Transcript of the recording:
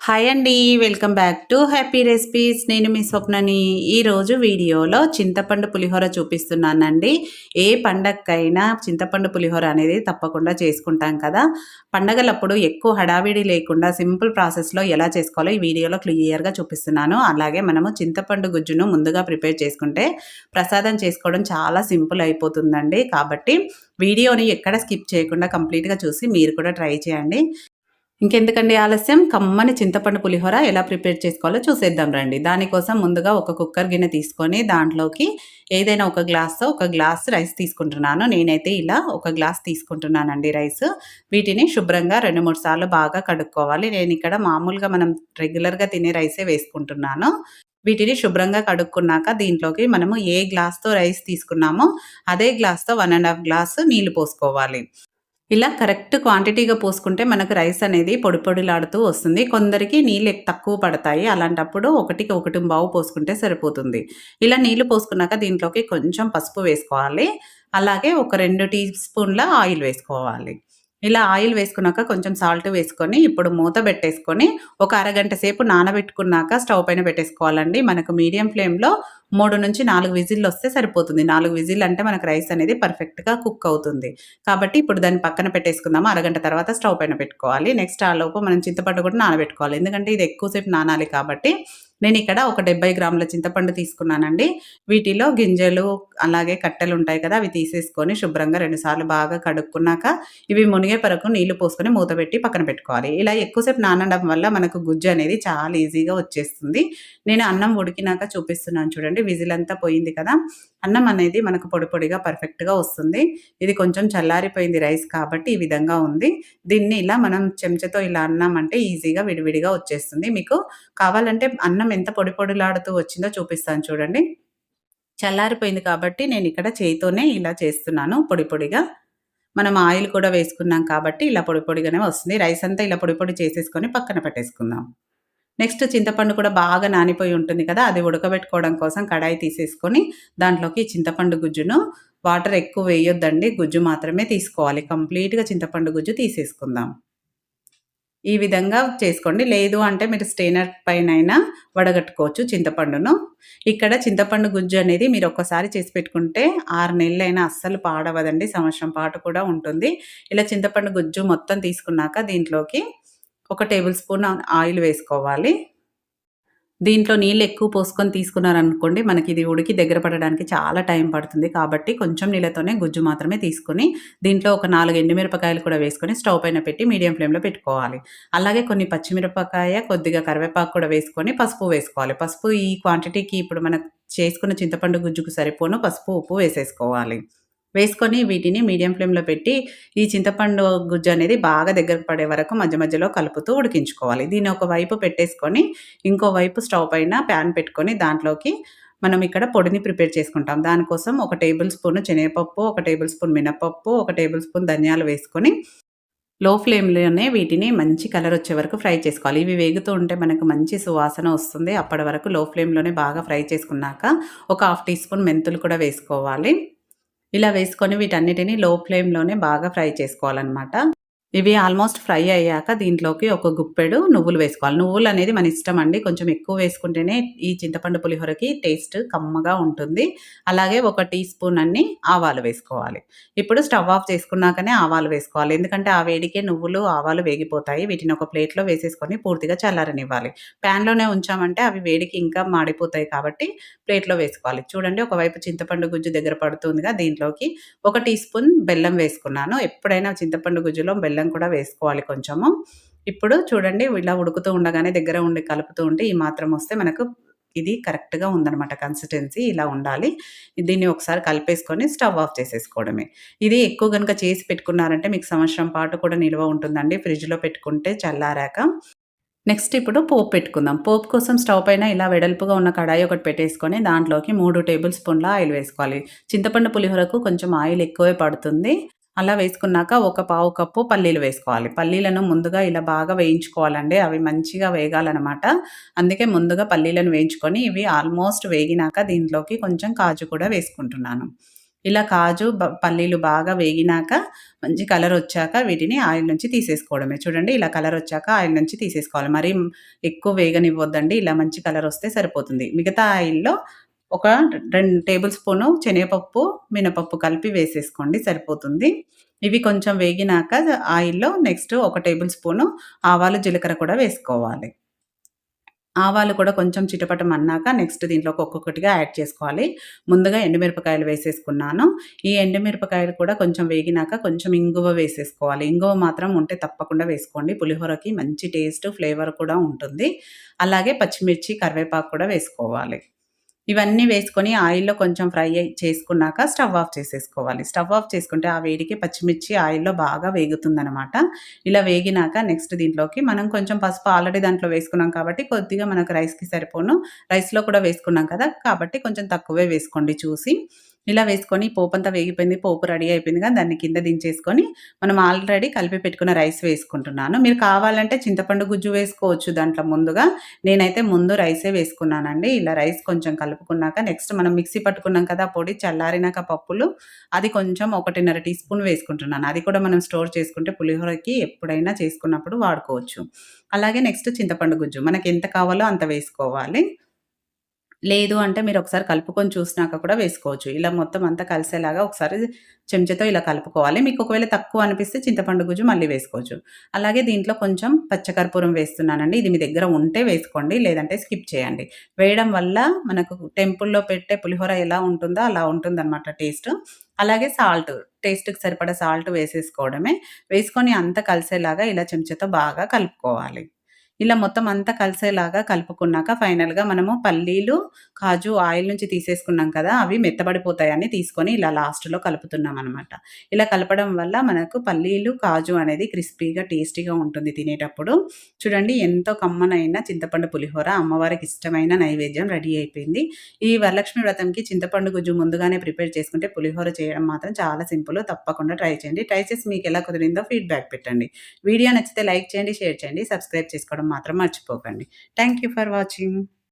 Hi అండి. Welcome back to happy recipes. నేను మీ స్వప్నని. ఈరోజు వీడియోలో చింతపండు పులిహోర చూపిస్తున్నానండి. ఏ పండగకైనా చింతపండు పులిహోర అనేది తప్పకుండా చేసుకుంటాం కదా! పండగలప్పుడు ఎక్కువ హడావిడి లేకుండా సింపుల్ ప్రాసెస్‌లో ఎలా చేసుకోవాలో ఈ వీడియోలో క్లియర్‌గా చూపిస్తున్నాను. అలాగే మనము చింతపండు గుజ్జును ముందుగా ప్రిపేర్ చేసుకుంటే ప్రసాదం చేసుకోవడం చాలా సింపుల్ అయిపోతుందండి. కాబట్టి వీడియోని ఎక్కడ స్కిప్ చేయకుండా కంప్లీట్‌గా చూసి మీరు కూడా ట్రై చేయండి. ఇంకెందుకండి ఆలస్యం, కమ్మని చింతపండు పులిహోర ఎలా ప్రిపేర్ చేసుకోవాలో చూసేద్దాం రండి. దానికోసం ముందుగా ఒక కుక్కర్ గిన్నె తీసుకొని దాంట్లోకి ఏదైనా ఒక గ్లాస్ రైస్ తీసుకుంటున్నాను. నేనైతే ఇలా ఒక గ్లాస్ తీసుకుంటున్నానండి రైస్. వీటిని శుభ్రంగా 2, 3 సార్లు బాగా కడుక్కోవాలి. నేనిక్కడ మామూలుగా మనం రెగ్యులర్‌గా తినే రైసే వేసుకుంటున్నాను. వీటిని శుభ్రంగా కడుక్కున్నాక దీంట్లోకి మనము ఏ గ్లాస్‌తో రైస్ తీసుకున్నామో అదే గ్లాస్‌తో 1 ½ గ్లాస్ నీళ్లు పోసుకోవాలి. ఇలా కరెక్ట్ క్వాంటిటీగా పోసుకుంటే మనకు రైస్ అనేది పొడి పొడిలాడుతూ వస్తుంది. కొందరికి నీళ్ళు తక్కువ పడతాయి. అలాంటప్పుడు 1కి 1 పోసుకుంటే సరిపోతుంది. ఇలా నీళ్లు పోసుకున్నాక దీంట్లోకి కొంచెం పసుపు వేసుకోవాలి. అలాగే ఒక 2 టీ స్పూన్ల ఆయిల్ వేసుకోవాలి. ఇలా ఆయిల్ వేసుకున్నాక కొంచెం సాల్ట్ వేసుకొని ఇప్పుడు మూత పెట్టేసుకొని ఒక అరగంట సేపు నానబెట్టుకున్నాక స్టవ్ పైన పెట్టేసుకోవాలండి. మనకు మీడియం ఫ్లేమ్‌లో 3-4 విజిల్లొస్తే సరిపోతుంది. 4 విజిల్ అంటే మనకు రైస్ అనేది పర్ఫెక్ట్‌గా కుక్ అవుతుంది. కాబట్టి ఇప్పుడు దాన్ని పక్కన పెట్టేసుకుందాము. అరగంట తర్వాత స్టవ్ పైన పెట్టుకోవాలి. నెక్స్ట్ ఆలోపు మనం చింతపండు కూడా నానబెట్టుకోవాలి. ఎందుకంటే ఇది ఎక్కువ సేపు నానాలి కాబట్టి నేనిక్కడ ఒక 70 గ్రాముల చింతపండు తీసుకున్నానండి. వీటిలో గింజలు అలాగే కట్టెలుంటాయి కదా! అవి తీసేసుకొని శుభ్రంగా 2 సార్లు బాగా కడుక్కున్నాక ఇవి మునిగే వరకు నీళ్లు పోసుకొని మూత పెట్టి పక్కన పెట్టుకోవాలి. ఇలా ఎక్కువ సేపు నానడం వల్ల మనకు గుజ్జు అనేది చాలా ఈజీగా వచ్చేస్తుంది. నేను అన్నం ఉడికినాక చూపిస్తున్నాను చూడండి. విజిల్ అంతా పోయింది కదా! అన్నం అనేది మనకు పొడి పొడిగా పర్ఫెక్ట్‌గా వస్తుంది. ఇది కొంచెం చల్లారిపోయింది రైస్ కాబట్టి ఈ విధంగా ఉంది. దీన్ని ఇలా మనం చెంచాతో ఇలా అన్నామంటే ఈజీగా విడివిడిగా వచ్చేస్తుంది. మీకు కావాలంటే అన్నం ఎంత పొడి పొడిలాడుతూ వచ్చిందో చూపిస్తాను చూడండి. చల్లారిపోయింది కాబట్టి నేనిక్కడ చేయితోనే ఇలా చేస్తున్నాను పొడి పొడిగా. మనం ఆయిల్ కూడా వేసుకున్నాం కాబట్టి ఇలా పొడి పొడిగానే వస్తుంది. రైస్ అంతా ఇలా పొడి పొడి చేసేసుకొని పక్కన పెట్టేసుకుందాం. నెక్స్ట్ చింతపండు కూడా బాగా నానిపోయి ఉంటుంది కదా! అది ఉడకబెట్టుకోవడం కోసం కడాయి తీసేసుకొని దాంట్లోకి చింతపండు గుజ్జును వాటర్ ఎక్కువ వేయొద్దండి. గుజ్జు మాత్రమే తీసుకోవాలి. కంప్లీట్‌గా చింతపండు గుజ్జు తీసేసుకుందాం. ఈ విధంగా చేసుకోండి. లేదు అంటే మీరు స్ట్రెయినర్ పైనైనా వడగట్టుకోవచ్చు చింతపండును. ఇక్కడ చింతపండు గుజ్జు అనేది మీరు ఒక్కసారి చేసి పెట్టుకుంటే 6 నెలలైనా అస్సలు పాడవదండి. సంవత్సరం పాటు కూడా ఉంటుంది. ఇలా చింతపండు గుజ్జు మొత్తం తీసుకున్నాక దీంట్లోకి ఒక టేబుల్ స్పూన్ ఆయిల్ వేసుకోవాలి. దీంట్లో నీళ్ళు ఎక్కువ పోసుకొని తీసుకున్నారనుకోండి, మనకిది ఉడికి దగ్గర పడడానికి చాలా టైం పడుతుంది. కాబట్టి కొంచెం నీళ్ళతోనే గుజ్జు మాత్రమే తీసుకొని, దీంట్లో ఒక 4 ఎండుమిరపకాయలు కూడా వేసుకొని స్టవ్ పైన పెట్టి మీడియం ఫ్లేమ్‌లో పెట్టుకోవాలి. అలాగే కొన్ని పచ్చిమిరపకాయ, కొద్దిగా కరివేపాకు కూడా వేసుకొని పసుపు వేసుకోవాలి. పసుపు ఈ క్వాంటిటీకి ఇప్పుడు మనం చేసుకున్న చింతపండు గుజ్జుకు సరిపోను పసుపు, ఉప్పు వేసేసుకోవాలి. వేసుకొని వీటిని మీడియం ఫ్లేమ్‌లో పెట్టి, ఈ చింతపండు గుజ్జు అనేది బాగా దగ్గరకు పడే వరకు మధ్య మధ్యలో కలుపుతూ ఉడికించుకోవాలి. దీన్ని ఒక వైపు పెట్టేసుకొని, ఇంకో వైపు స్టవ్ పైన ప్యాన్ పెట్టుకొని దాంట్లోకి మనం ఇక్కడ పొడిని ప్రిపేర్ చేసుకుంటాం. దానికోసం ఒక టేబుల్ స్పూన్ శనగపప్పు, ఒక టేబుల్ స్పూన్ మినపప్పు, ఒక టేబుల్ స్పూన్ ధనియాలు వేసుకొని లో ఫ్లేమ్‌లోనే వీటిని మంచి కలర్ వచ్చే వరకు ఫ్రై చేసుకోవాలి. ఇవి వేగుతూ ఉంటే మనకు మంచి సువాసన వస్తుంది. అప్పటి వరకు లో ఫ్లేమ్‌లోనే బాగా ఫ్రై చేసుకున్నాక ఒక హాఫ్ టీ స్పూన్ మెంతులు కూడా వేసుకోవాలి. ఇలా వేసుకొని వీటన్నిటిని లో ఫ్లేమ్‌లోనే బాగా ఫ్రై చేసుకోవాలనమాట. ఇవి ఆల్మోస్ట్ ఫ్రై అయ్యాక దీంట్లోకి ఒక గుప్పెడు నువ్వులు వేసుకోవాలి. నువ్వులనేది మన ఇష్టం అండి. కొంచెం ఎక్కువ వేసుకుంటేనే ఈ చింతపండు పులిహోరకి టేస్ట్ కమ్మగా ఉంటుంది. అలాగే ఒక టీ స్పూన్ అన్ని ఆవాలు వేసుకోవాలి. ఇప్పుడు స్టవ్ ఆఫ్ చేసుకున్నాకనే ఆవాలు వేసుకోవాలి. ఎందుకంటే ఆ వేడికే నువ్వులు, ఆవాలు వేగిపోతాయి. వీటిని ఒక ప్లేట్‌లో వేసేసుకొని పూర్తిగా చల్లారనివ్వాలి. ప్యాన్‌లోనే ఉంచామంటే అవి వేడికి ఇంకా మాడిపోతాయి కాబట్టి ప్లేట్‌లో వేసుకోవాలి. చూడండి ఒకవైపు చింతపండు గుజ్జు దగ్గర పడుతుందిగా దీంట్లోకి ఒక టీ స్పూన్ బెల్లం వేసుకున్నాను. ఎప్పుడైనా చింతపండు గుజ్జులో బెల్లం కూడా వేసుకోవాలి కొంచెము. ఇప్పుడు చూడండి ఇలా ఉడుకుతూ ఉండగానే దగ్గర ఉండి కలుపుతూ ఉంటే ఈ మాత్రం వస్తే మనకు ఇది కరెక్ట్‌గా ఉందనమాట కన్సిస్టెన్సీ ఇలా ఉండాలి. దీన్ని ఒకసారి కలిపేసుకొని స్టవ్ ఆఫ్ చేసేసుకోవడమే. ఇది ఎక్కువ గనుక చేసి పెట్టుకున్నారంటే మీకు సంవత్సరం పాటు కూడా నిల్వ ఉంటుందండి. ఫ్రిడ్జ్‌లో పెట్టుకుంటే చల్లారాక. నెక్స్ట్ ఇప్పుడు పోపు పెట్టుకుందాం. పోపు కోసం స్టవ్ పైన ఇలా వెడల్పుగా ఉన్న కడాయి ఒకటి పెట్టేసుకొని దాంట్లోకి 3 టేబుల్ స్పూన్ల ఆయిల్ వేసుకోవాలి. చింతపండు పులిహోరకు కొంచెం ఆయిల్ ఎక్కువే పడుతుంది. అలా వేసుకున్నాక ఒక పావు కప్పు పల్లీలు వేసుకోవాలి. పల్లీలను ముందుగా ఇలా బాగా వేయించుకోవాలండి. అవి మంచిగా వేగాలనమాట. అందుకే ముందుగా పల్లీలను వేయించుకొని ఇవి ఆల్మోస్ట్ వేగినాక దీంట్లోకి కొంచెం కాజు కూడా వేసుకుంటున్నాను. ఇలా కాజు, పల్లీలు బాగా వేగినాక మంచి కలరొచ్చాక వీటిని ఆయిల్ నుంచి తీసేసుకోవడమే. చూడండి ఇలా కలరొచ్చాక ఆయిల్ నుంచి తీసేసుకోవాలి. మరీ ఎక్కువ వేగనివ్వొద్దండి. ఇలా మంచి కలరొస్తే సరిపోతుంది. మిగతా ఆయిల్‌లో ఒక 2 టేబుల్ స్పూను శనగపప్పు, మినపప్పు కలిపి వేసేసుకోండి సరిపోతుంది. ఇవి కొంచెం వేగినాక ఆయిల్‌లో నెక్స్ట్ ఒక టేబుల్ స్పూను ఆవాలు, జీలకర్ర కూడా వేసుకోవాలి. ఆవాలు కూడా కొంచెం చిటపటమన్నాక నెక్స్ట్ దీంట్లోకి ఒక్కొక్కటిగా యాడ్ చేసుకోవాలి. ముందుగా ఎండుమిరపకాయలు వేసేసుకున్నాను. ఈ ఎండుమిరపకాయలు కూడా కొంచెం వేగినాక కొంచెం ఇంగువ వేసేసుకోవాలి. ఇంగువ మాత్రం ఉంటే తప్పకుండా వేసుకోండి. పులిహోరకి మంచి టేస్ట్, ఫ్లేవర్ కూడా ఉంటుంది. అలాగే పచ్చిమిర్చి, కరివేపాకు కూడా వేసుకోవాలి. ఇవన్నీ వేసుకొని ఆయిల్‌లో కొంచెం ఫ్రై చేసుకున్నాక స్టవ్ ఆఫ్ చేసేసుకోవాలి. స్టవ్ ఆఫ్ చేసుకుంటే ఆ వేడికి పచ్చిమిర్చి ఆయిల్‌లో బాగా వేగుతుందనమాట. ఇలా వేగినాక నెక్స్ట్ దీంట్లోకి మనం కొంచెం పసుపు ఆల్రెడీ దాంట్లో వేసుకున్నాం కాబట్టి కొద్దిగా మనకు రైస్‌కి సరిపోను. రైస్‌లో కూడా వేసుకున్నాం కదా! కాబట్టి కొంచెం తక్కువే వేసుకోండి చూసి. ఇలా వేసుకొని పోపంతా వేగిపోయింది. పోపు రెడీ అయిపోయిందిగా దాన్ని కింద దించేసుకొని మనం ఆల్రెడీ కలిపి పెట్టుకున్న రైస్ వేసుకుంటున్నాను. మీరు కావాలంటే చింతపండు గుజ్జు వేసుకోవచ్చు దాంట్లో ముందుగా. నేనైతే ముందు రైసే వేసుకున్నానండి. ఇలా రైస్ కొంచెం కలుపుకున్నాక నెక్స్ట్ మనం మిక్సీ పట్టుకున్నాం కదా పొడి చల్లారినాక పప్పులు, అది కొంచెం 1:30 టీ స్పూన్ వేసుకుంటున్నాను. అది కూడా మనం స్టోర్ చేసుకుంటే పులిహోరకి ఎప్పుడైనా చేసుకున్నప్పుడు వాడుకోవచ్చు. అలాగే నెక్స్ట్ చింతపండు గుజ్జు మనకెంత కావాలో అంత వేసుకోవాలి. లేదు అంటే మీరొకసారి కలుపుకొని చూసినాక కూడా వేసుకోవచ్చు. ఇలా మొత్తం అంతా కలిసేలాగా ఒకసారి చెంచాతో ఇలా కలుపుకోవాలి. మీకు ఒకవేళ తక్కువ అనిపిస్తే చింతపండు గుజ్జు మళ్ళీ వేసుకోవచ్చు. అలాగే దీంట్లో కొంచెం పచ్చకర్పూరం వేస్తున్నానండి. ఇది మీ దగ్గర ఉంటే వేసుకోండి. లేదంటే స్కిప్ చేయండి. వేయడం వల్ల మనకు టెంపుల్‌లో పెట్టే పులిహోర ఎలా ఉంటుందో అలా ఉంటుందనమాట టేస్ట్. అలాగే సాల్ట్, టేస్ట్‌కి సరిపడా సాల్ట్ వేసేసుకోవడమే. వేసుకొని అంతా కలిసేలాగా ఇలా చెంచాతో బాగా కలుపుకోవాలి. ఇలా మొత్తం అంతా కలిసేలాగా కలుపుకున్నాక ఫైనల్‌గా మనము పల్లీలు, కాజు ఆయిల్ నుంచి తీసేసుకున్నాం కదా! అవి మెత్తబడిపోతాయని తీసుకొని ఇలా లాస్ట్‌లో కలుపుతున్నామనమాట. ఇలా కలపడం వల్ల మనకు పల్లీలు, కాజు అనేది క్రిస్పీగా, టేస్టీగా ఉంటుంది తినేటప్పుడు. చూడండి ఎంతో కమ్మనైన చింతపండు పులిహోర అమ్మవారికి ఇష్టమైన నైవేద్యం రెడీ అయిపోయింది. ఈ వరలక్ష్మి వ్రతంకి చింతపండు గుజ్జు ముందుగానే ప్రిపేర్ చేసుకుంటే పులిహోర చేయడం మాత్రం చాలా సింపుల్. తప్పకుండా ట్రై చేయండి. ట్రై చేసి మీకెలా కుదిరిందో ఫీడ్‌బ్యాక్ పెట్టండి. వీడియో నచ్చితే లైక్ చేయండి, షేర్ చేయండి, సబ్స్క్రైబ్ చేసుకోవడం మాత్రం మర్చిపోకండి. Thank you for watching.